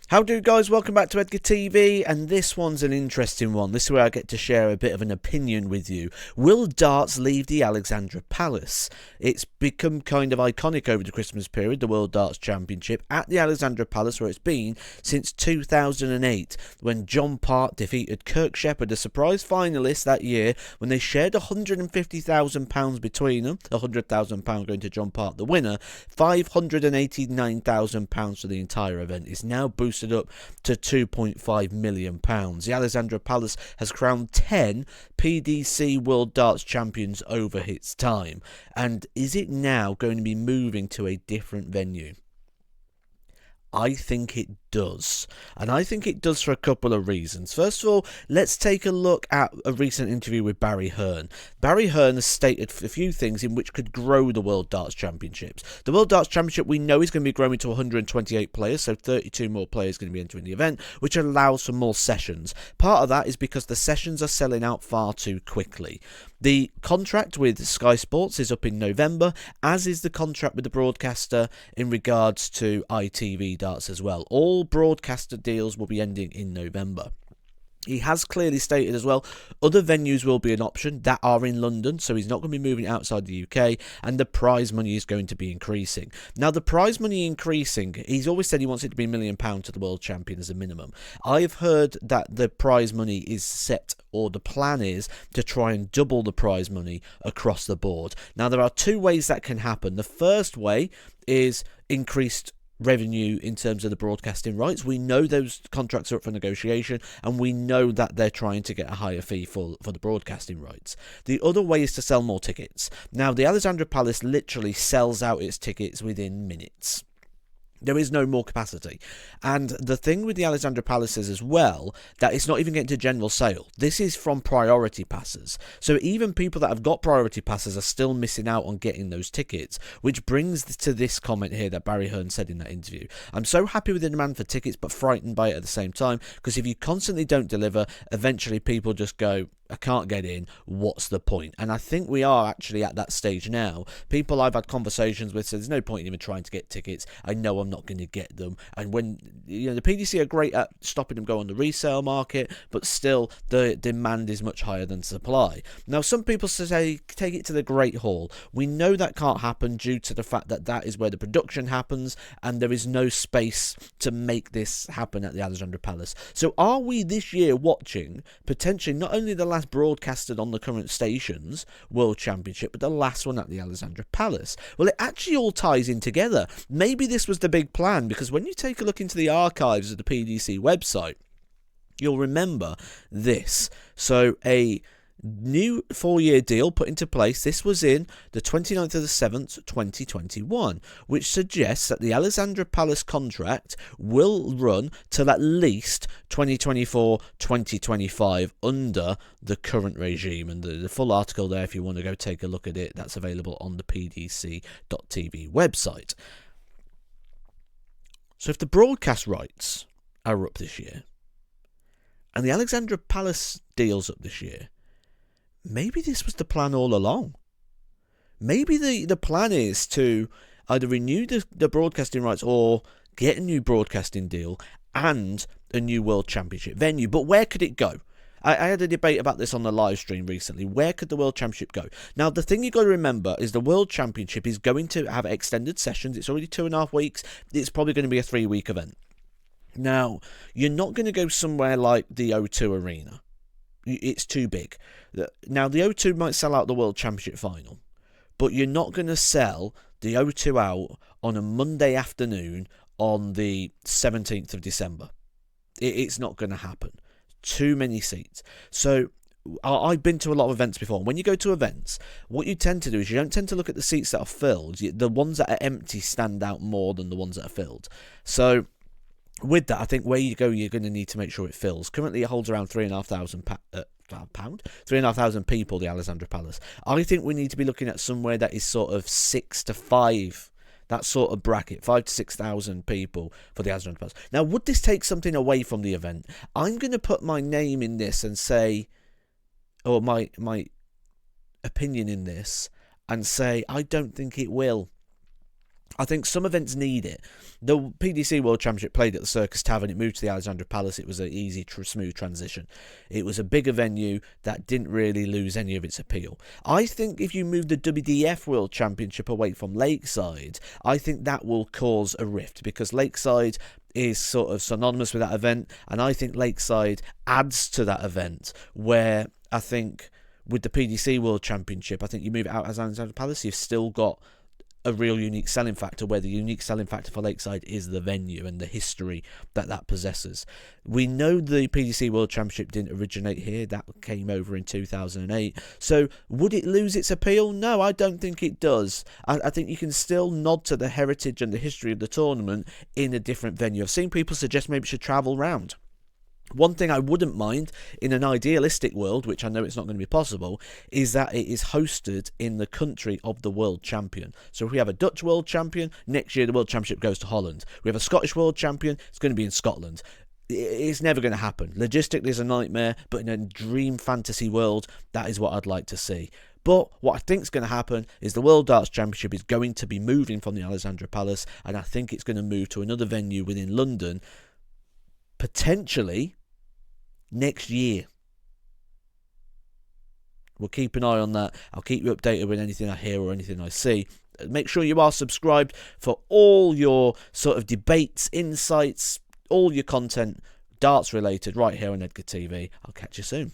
How do guys? Welcome back to Edgar TV, and this one's an interesting one. This is where I get to share a bit of an opinion with you. Will darts leave the Alexandra Palace? It's become kind of iconic over the Christmas period, the World Darts Championship at the Alexandra Palace, where it's been since 2008, when John Park defeated Kirk Shepherd, a surprise finalist that year, when they shared £150,000 between them, £100,000 going to John Park, the winner. £589,000 for the entire event is now boosted up to £2.5 million. The Alexandra Palace has crowned 10 PDC World Darts Champions over its time. And is it now going to be moving to a different venue? I think it does. And I think it does for a couple of reasons. First of all, let's take a look at a recent interview with Barry Hearn. Barry Hearn has stated a few things in which could grow the World Darts Championships. The World Darts Championship we know is going to be growing to 128 players, so 32 more players going to be entering the event, which allows for more sessions. Part of that is because the sessions are selling out far too quickly. The contract with Sky Sports is up in November, as is the contract with the broadcaster in regards to ITV Darts as well. All broadcaster deals will be ending in November. He has clearly stated as well, other venues will be an option that are in London, so he's not going to be moving outside the UK, and the prize money is going to be increasing. Now, the prize money increasing, he's always said he wants it to be £1 million to the world champion as a minimum. I've heard that the prize money is set, or the plan is, to try and double the prize money across the board. Now, there are two ways that can happen. The first way is increased revenue in terms of the broadcasting rights. We know those contracts are up for negotiation, and we know that they're trying to get a higher fee for the broadcasting rights. The other way is to sell more tickets. Now, the Alexandra Palace literally sells out its tickets within minutes. There is no more capacity. And the thing with the Alexandra Palace is as well that it's not even getting to general sale. This is from priority passes. So even people that have got priority passes are still missing out on getting those tickets, which brings to this comment here that Barry Hearn said in that interview. I'm so happy with the demand for tickets, but frightened by it at the same time, because if you constantly don't deliver, eventually people just go, I can't get in, what's the point? And I think we are actually at that stage now. People I've had conversations with said there's no point in even trying to get tickets. I know I'm not going to get them. And when, the PDC are great at stopping them go on the resale market, but still the demand is much higher than supply. Now, some people say take it to the Great Hall. We know that can't happen due to the fact that that is where the production happens, and there is no space to make this happen at the Alexandra Palace. So are we this year watching potentially not only the last broadcasted on the current stations World Championship, but the last one at the Alexandra Palace? Well, it actually all ties in together. Maybe this was the big plan, because when you take a look into the archives of the PDC website, you'll remember this. So a new 4-year deal put into place. This was in the 29th of the 7th, 2021, which suggests that the Alexandra Palace contract will run till at least 2024-2025 under the current regime. And the full article there, if you want to go take a look at it, that's available on the pdc.tv website. So if the broadcast rights are up this year, and the Alexandra Palace deal's up this year, maybe this was the plan all along. Maybe the plan is to either renew the broadcasting rights or get a new broadcasting deal and a new World Championship venue. But where could it go? I had a debate about this on the live stream recently. Where could the World Championship go? Now, the thing you've got to remember is the World Championship is going to have extended sessions. It's already 2.5 weeks. It's probably going to be a 3-week event. Now, you're not going to go somewhere like the O2 Arena. It's too big. Now, the O2 might sell out the World Championship final, but you're not going to sell the O2 out on a Monday afternoon on the 17th of December. It's not going to happen. Too many seats. So I've been to a lot of events before. When you go to events, what you tend to do is you don't tend to look at the seats that are filled. The ones that are empty stand out more than the ones that are filled. So with that, I think where you go, you're going to need to make sure it fills. Currently, it holds around 3,500 people, the Alexandra Palace. I think we need to be looking at somewhere that is sort of 6 to 5, that sort of bracket, 5 to 6,000 people for the Alexandra Palace. Now, would this take something away from the event? I'm going to put my name in this and say, or my opinion in this, and say I don't think it will. I think some events need it. The PDC World Championship played at the Circus Tavern. It moved to the Alexandra Palace. It was an easy, smooth transition. It was a bigger venue that didn't really lose any of its appeal. I think if you move the WDF World Championship away from Lakeside, I think that will cause a rift, because Lakeside is sort of synonymous with that event, and I think Lakeside adds to that event, where I think with the PDC World Championship, I think you move it out as Alexandra Palace, you've still got a real unique selling factor, where the unique selling factor for Lakeside is the venue and the history that possesses. We know the PDC World Championship didn't originate here. That came over in 2008. So would it lose its appeal? No, I don't think it does. I think you can still nod to the heritage and the history of the tournament in a different venue. I've seen people suggest maybe it should travel round. One thing I wouldn't mind in an idealistic world, which I know it's not going to be possible, is that it is hosted in the country of the world champion. So if we have a Dutch world champion, next year the world championship goes to Holland. We have a Scottish world champion, it's going to be in Scotland. It's never going to happen. Logistically, it's a nightmare, but in a dream fantasy world, that is what I'd like to see. But what I think is going to happen is the World Darts Championship is going to be moving from the Alexandra Palace, and I think it's going to move to another venue within London, potentially next year. We'll keep an eye on that. I'll keep you updated with anything I hear or anything I see. Make sure you are subscribed for all your sort of debates, insights, all your content darts related right here on Edgar TV. I'll catch you soon.